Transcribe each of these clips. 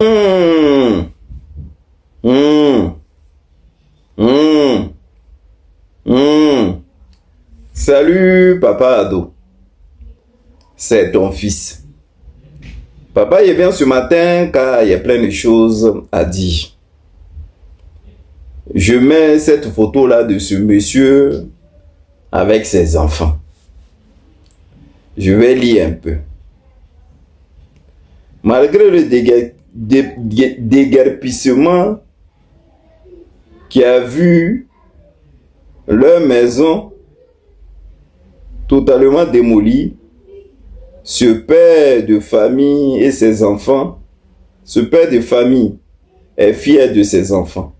Mmh, mmh, mmh, mmh. Salut, papa ado. C'est ton fils. Papa, il vient ce matin car il y a plein de choses à dire. Je mets cette photo-là de ce monsieur avec ses enfants. Je vais lire un peu. Malgré le déguerpissement qui a vu leur maison totalement démolie, ce père de famille et ses enfants, ce père de famille est fier de ses enfants.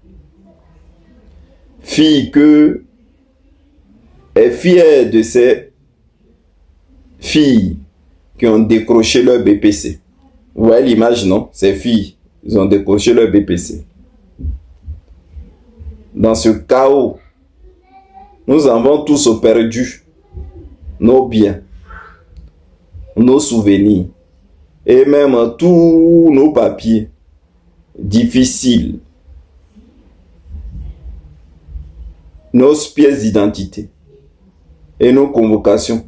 Est fier de ses filles qui ont décroché leur BPC. Vous voyez l'image, non? Ces filles, ils ont décroché leur BPC. Dans ce chaos, nous avons tous perdu nos biens, nos souvenirs et même tous nos papiers difficiles, nos pièces d'identité et nos convocations.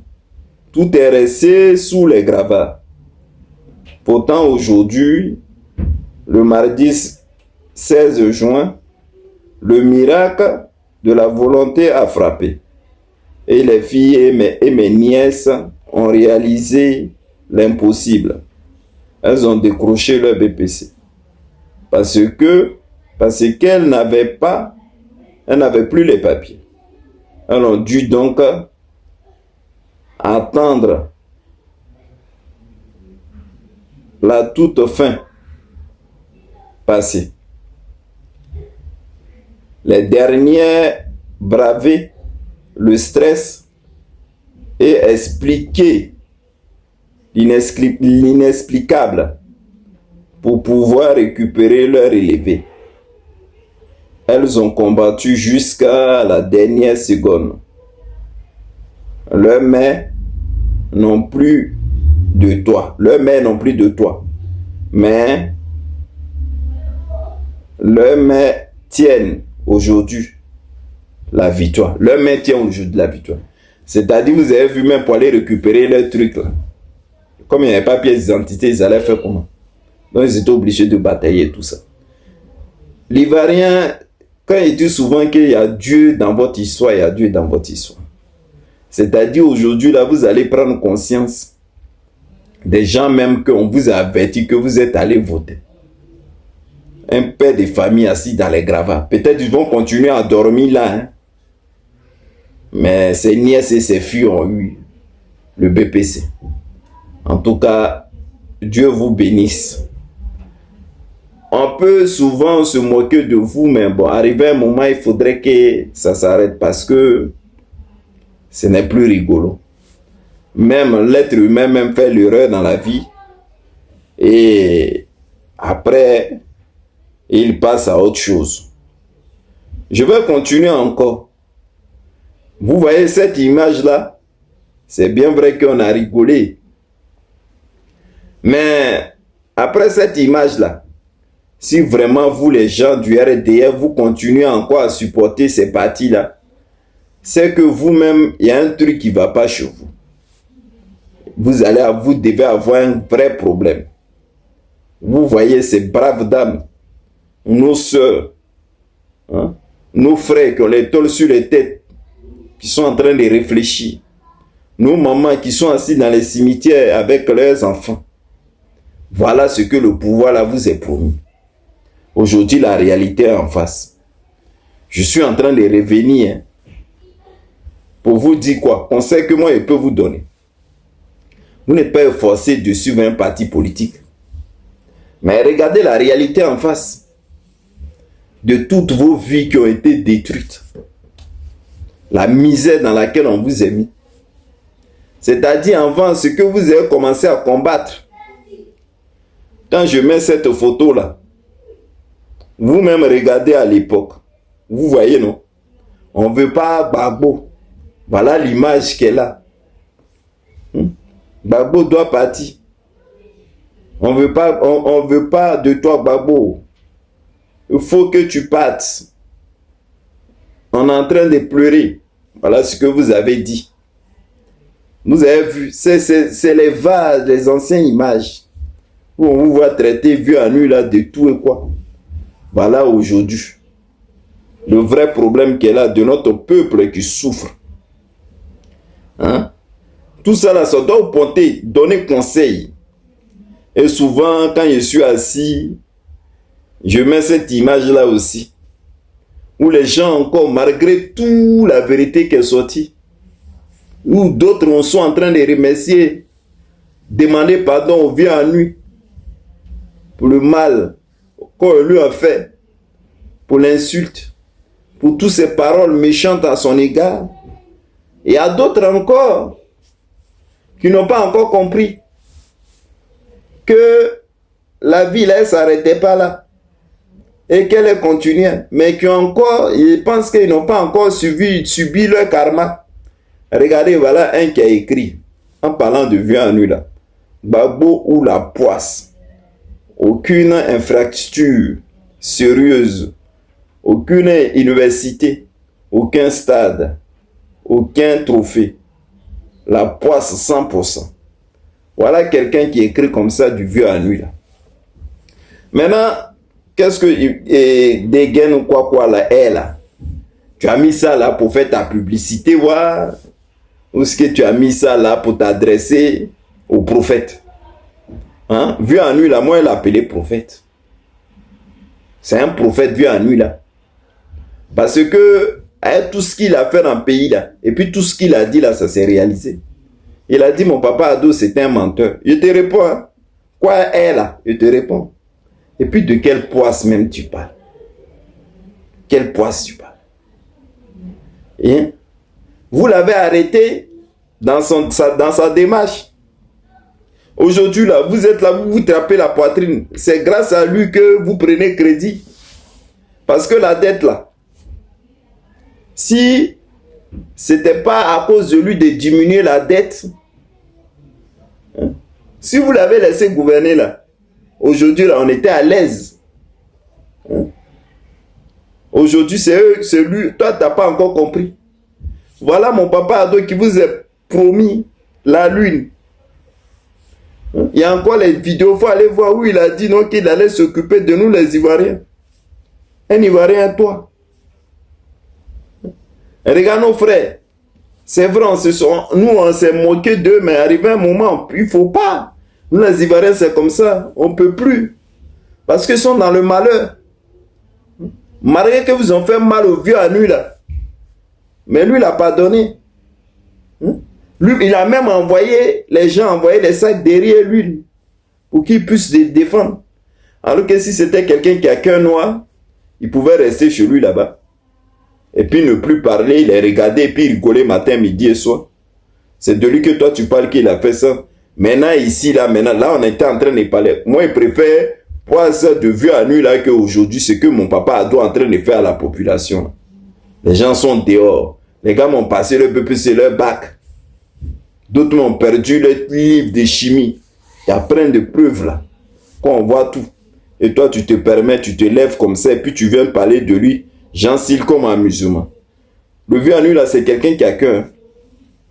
Tout est resté sous les gravats. Pourtant, aujourd'hui, le mardi 16 juin, le miracle de la volonté a frappé. Et les filles et mes nièces ont réalisé l'impossible. Elles ont décroché leur BPC. Parce qu'elles n'avaient plus les papiers. Elles ont dû donc attendre la toute fin passée. Les dernières braver le stress et expliquer l'inexplicable pour pouvoir récupérer leur élevé. Elles ont combattu jusqu'à la dernière seconde. Leurs mères n'ont plus de toit. Mais leurs mères tiennent aujourd'hui la victoire. Leurs mères tiennent aujourd'hui la victoire. C'est-à-dire, vous avez vu même pour aller récupérer leurs trucs là. Comme il n'y avait pas de pièce d'identité, ils allaient faire comment? Donc ils étaient obligés de batailler et tout ça. L'Ivoirien, quand il dit souvent qu'il y a Dieu dans votre histoire, il y a Dieu dans votre histoire. C'est-à-dire aujourd'hui, là, vous allez prendre conscience des gens même qu'on vous a averti que vous êtes allé voter. Un père de famille assis dans les gravats. Peut-être ils vont continuer à dormir là. Hein? Mais ses nièces et ses filles ont eu le BPC. En tout cas, Dieu vous bénisse. On peut souvent se moquer de vous, mais bon, arrivé un moment, il faudrait que ça s'arrête parce que ce n'est plus rigolo. Même l'être humain même fait l'erreur dans la vie et après, il passe à autre chose. Je vais continuer encore. Vous voyez cette image-là? C'est bien vrai qu'on a rigolé. Mais après cette image-là, si vraiment vous, les gens du RDF, vous continuez encore à supporter ces partis-là, c'est que vous-même, il y a un truc qui ne va pas chez vous. Vous devez avoir un vrai problème. Vous voyez ces braves dames, nos soeurs, hein, nos frères qui ont les tôles sur les têtes, qui sont en train de réfléchir. Nos mamans qui sont assis dans les cimetières avec leurs enfants. Voilà ce que le pouvoir là vous est promis. Aujourd'hui, la réalité est en face. Je suis en train de revenir pour vous dire quoi? Conseil que moi je peux vous donner. Vous n'êtes pas forcé de suivre un parti politique. Mais regardez la réalité en face de toutes vos vies qui ont été détruites. La misère dans laquelle on vous a mis. C'est-à-dire avant ce que vous avez commencé à combattre. Quand je mets cette photo-là, vous-même regardez à l'époque. Vous voyez, non? On ne veut pas Gbagbo. Voilà l'image qu'elle a. Gbagbo doit partir. On veut pas de toi, Gbagbo. Il faut que tu partes. On est en train de pleurer. Voilà ce que vous avez dit. Vous avez vu, c'est les vases, les anciennes images. Où on vous voit traiter vieux à nu là de tout et quoi. Voilà aujourd'hui. Le vrai problème qu'il y a là de notre peuple qui souffre. Hein? Tout ça là, ça doit ponter, donner conseil. Et souvent, quand je suis assis, je mets cette image là aussi. Où les gens encore, malgré toute la vérité qui est sortie, où d'autres sont en train de remercier, demander pardon au vieux à nuit pour le mal qu'on lui a fait, pour l'insulte, pour toutes ces paroles méchantes à son égard. Et à d'autres encore qui n'ont pas encore compris que la vie là, elle ne s'arrêtait pas là et qu'elle continuait, mais qui encore, ils pensent qu'ils n'ont pas encore subi leur karma. Regardez, voilà un qui a écrit, en parlant de vieux à nuit là, Gbagbo ou la poisse, aucune infrastructure sérieuse, aucune université, aucun stade, aucun trophée, la poisse 100%. Voilà quelqu'un qui écrit comme ça du vieux à nuit là. Maintenant, qu'est-ce que dégaine ou quoi là est là? Tu as mis ça là pour faire ta publicité, ouais? Ou est-ce que tu as mis ça là pour t'adresser au prophète? Hein? Vieux à nuit là, moi il l'a appelé prophète. C'est un prophète vieux à nuit là. Parce que avec tout ce qu'il a fait dans le pays là, et puis tout ce qu'il a dit là, ça s'est réalisé. Il a dit mon papa ado c'était un menteur. Je te réponds, hein? Quoi est là? Je te réponds. Et puis de quelle poisse même tu parles? Quelle poisse tu parles? Et vous l'avez arrêté dans sa démarche. Aujourd'hui là, vous êtes là, vous vous tapez la poitrine. C'est grâce à lui que vous prenez crédit. Parce que la dette là, si c'était pas à cause de lui de diminuer la dette, hein, si vous l'avez laissé gouverner là, aujourd'hui là, on était à l'aise. Hein? Aujourd'hui, c'est lui. Toi, tu n'as pas encore compris. Voilà mon papa ado qui vous a promis la lune. Hein? Il y a encore les vidéos, il faut aller voir où il a dit non qu'il allait s'occuper de nous les Ivoiriens. Un Ivoirien, toi. Regarde nos frères. C'est vrai, nous on s'est moqué d'eux, mais arrivé un moment, il ne faut pas. Nous les Ivoiriens, c'est comme ça. On ne peut plus. Parce qu'ils sont dans le malheur. Malgré que vous ont fait mal au vieux à nuit là. Mais lui, il n'a pas donné. Lui, il a même envoyé, les gens envoyé les sacs derrière lui pour qu'il puisse se défendre. Alors que si c'était quelqu'un qui a qu'un noir, il pouvait rester chez lui là-bas. Et puis ne plus parler, les regarder et puis rigoler matin, midi et soir. C'est de lui que toi tu parles qu'il a fait ça. Maintenant, ici, là, on était en train de parler. Moi, je préfère voir ça de vieux à nuit là qu'aujourd'hui, c'est que mon papa ado est en train de faire à la population. Les gens sont dehors. Les gars m'ont passé le BPC, leur bac. D'autres m'ont perdu le livre de chimie. Il y a plein de preuves là. Quand on voit tout. Et toi, tu te permets, tu te lèves comme ça et puis tu viens parler de lui. Jean Cyle comme un musulman. Le vieux à nuit là, c'est quelqu'un qui a cœur.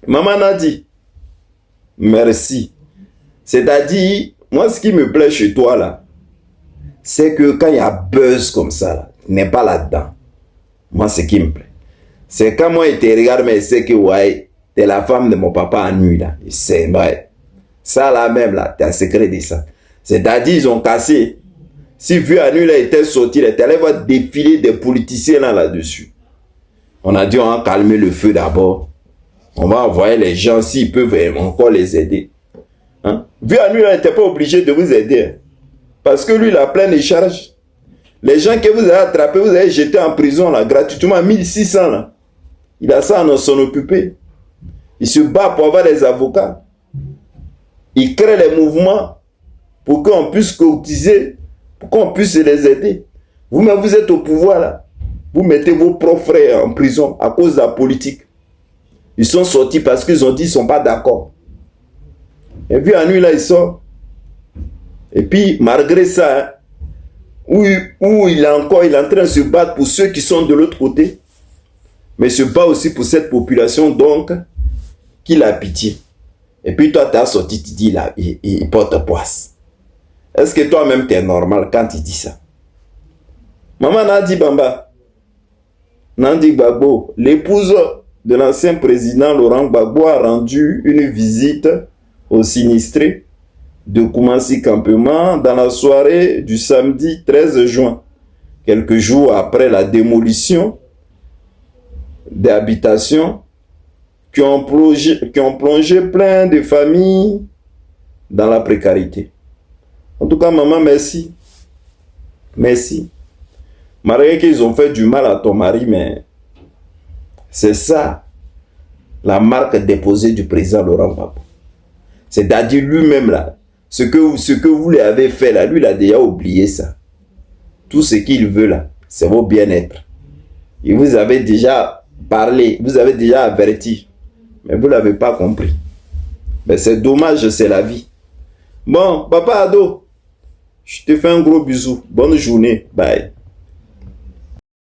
Maman a dit, merci. C'est-à-dire, moi ce qui me plaît chez toi là, c'est que quand il y a buzz comme ça là, tu n'es pas là-dedans. Moi ce qui me plaît. C'est quand moi il te regarde, mais c'est que ouais, t'es la femme de mon papa à nuit là. C'est vrai. Ça là même là, t'es un secret de ça. C'est-à-dire, ils ont cassé. Si vieux à nuit là était sorti, il allait voir défiler des politiciens là-dessus. On a dit on va calmer le feu d'abord. On va envoyer les gens s'ils peuvent encore les aider. Hein? Vieux à nuit là n'était pas obligé de vous aider. Hein? Parce que lui il a plein de charges. Les gens que vous avez attrapés, vous avez jetés en prison là, gratuitement, 1600 là. Il a ça à s'en occuper. Il se bat pour avoir des avocats. Il crée les mouvements pour qu'on puisse cotiser, pour qu'on puisse les aider. Vous-même, vous êtes au pouvoir là. Vous mettez vos propres frères en prison à cause de la politique. Ils sont sortis parce qu'ils ont dit qu'ils ne sont pas d'accord. Et puis à nuit là, ils sortent. Et puis, malgré ça, hein, où il est en train de se battre pour ceux qui sont de l'autre côté, mais se bat aussi pour cette population, donc, qu'il a pitié. Et puis toi, tu as sorti, tu dis là, il porte poisse. Est-ce que toi-même, tu es normal quand tu dis ça? Maman Nandi Bamba, Nandi Gbagbo, l'épouse de l'ancien président Laurent Gbagbo a rendu une visite aux sinistrés de Koumassi Campement dans la soirée du samedi 13 juin, quelques jours après la démolition des habitations qui ont plongé plein de familles dans la précarité. En tout cas, maman, merci. Merci. Malgré qu'ils ont fait du mal à ton mari, mais c'est ça, la marque déposée du président Laurent Gbagbo. C'est-à-dire lui-même là, ce que vous lui avez fait là, lui il a déjà oublié ça. Tout ce qu'il veut là, c'est votre bien-être. Et vous avez déjà parlé, vous avez déjà averti, mais vous ne l'avez pas compris. Mais c'est dommage, c'est la vie. Bon, papa Ado, je te fais un gros bisou. Bonne journée. Bye.